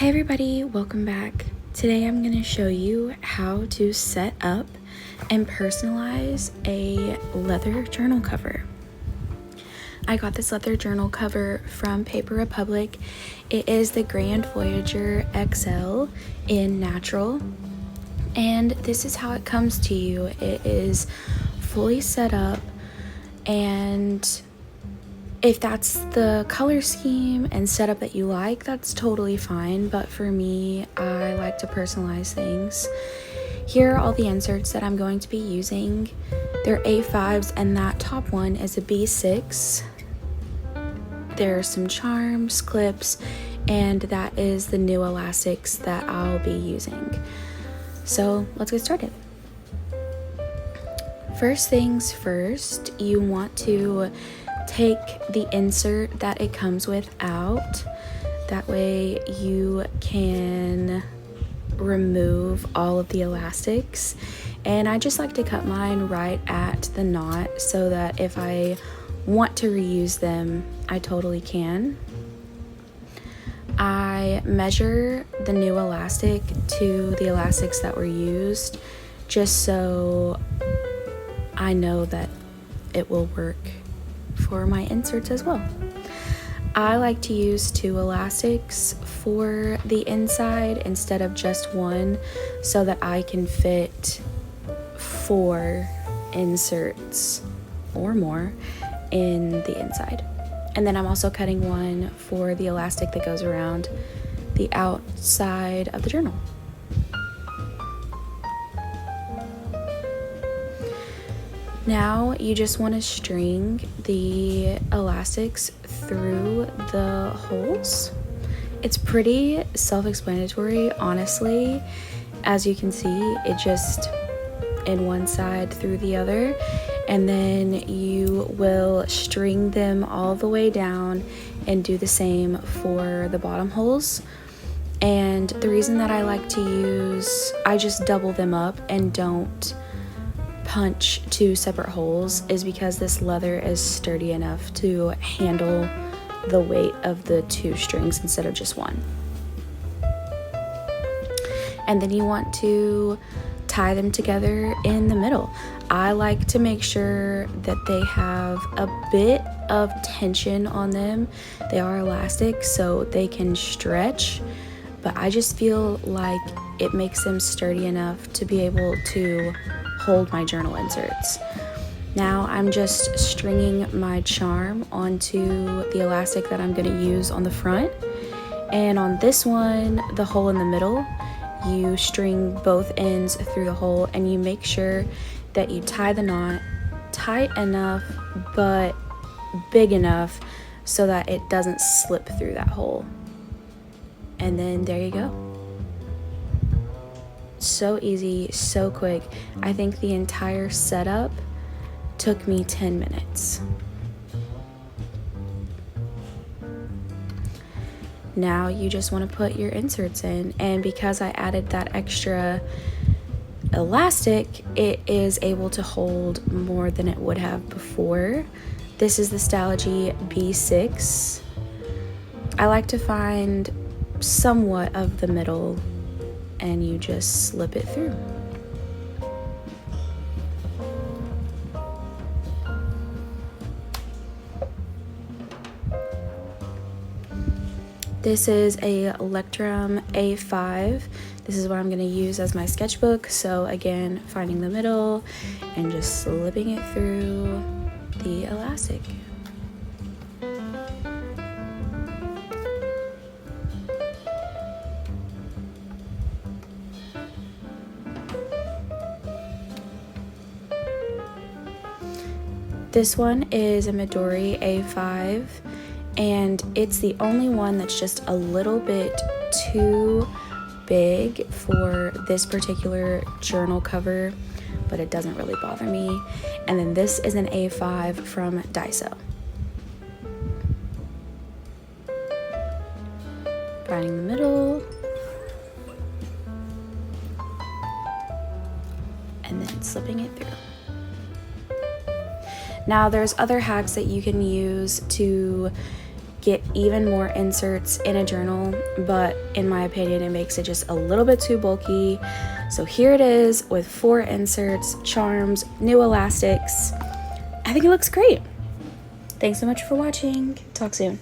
Hey everybody, welcome back. Today I'm going to show you how to set up and personalize a leather journal cover. I got this leather journal cover from Paper Republic. It is the Grand Voyager XL in natural, and this is how it comes to you. It is fully set up, and if that's the color scheme and setup that you like, that's totally fine. But for me, I like to personalize things. Here are all the inserts that I'm going to be using. They're A5s, and that top one is a B6. There are some charms, clips, and that is the new elastics that I'll be using. So let's get started. First things first, you want to take the insert that it comes with out. That way you can remove all of the elastics. And I just like to cut mine right at the knot so that if I want to reuse them, I totally can. I measure the new elastic to the elastics that were used just so I know that it will work for my inserts as well. I like to use 2 elastics for the inside instead of just 1 so that I can fit 4 inserts or more in the inside. And then I'm also cutting 1 for the elastic that goes around the outside of the journal. Now you just want to string the elastics through the holes. It's pretty self-explanatory, honestly. As you can see, it just in one side through the other, and then you will string them all the way down and do the same for the bottom holes. And the reason that I like to use, I just double them up and don't punch 2 separate holes is because this leather is sturdy enough to handle the weight of the 2 strings instead of just 1. And then you want to tie them together in the middle. I like to make sure that they have a bit of tension on them. They are elastic, so they can stretch, but I just feel like it makes them sturdy enough to be able to hold my journal inserts. Now I'm just stringing my charm onto the elastic that I'm going to use on the front, and on this one, the hole in the middle, you string both ends through the hole and you make sure that you tie the knot tight enough but big enough so that it doesn't slip through that hole. And then there you go. So easy, so quick. I think the entire setup took me 10 minutes. Now you just want to put your inserts in, and because I added that extra elastic, it is able to hold more than it would have before. This is the Stalogy B6. I like to find somewhat of the middle, and you just slip it through. This is a Electrum A5. This is what I'm going to use as my sketchbook. So again, finding the middle and just slipping it through the elastic. This one is a Midori A5, and it's the only one that's just a little bit too big for this particular journal cover, but it doesn't really bother me. And then this is an A5 from Daiso. Finding the middle, and then slipping it through. Now there's other hacks that you can use to get even more inserts in a journal, but in my opinion, it makes it just a little bit too bulky. So here it is with 4 inserts, charms, new elastics. I think it looks great. Thanks so much for watching. Talk soon.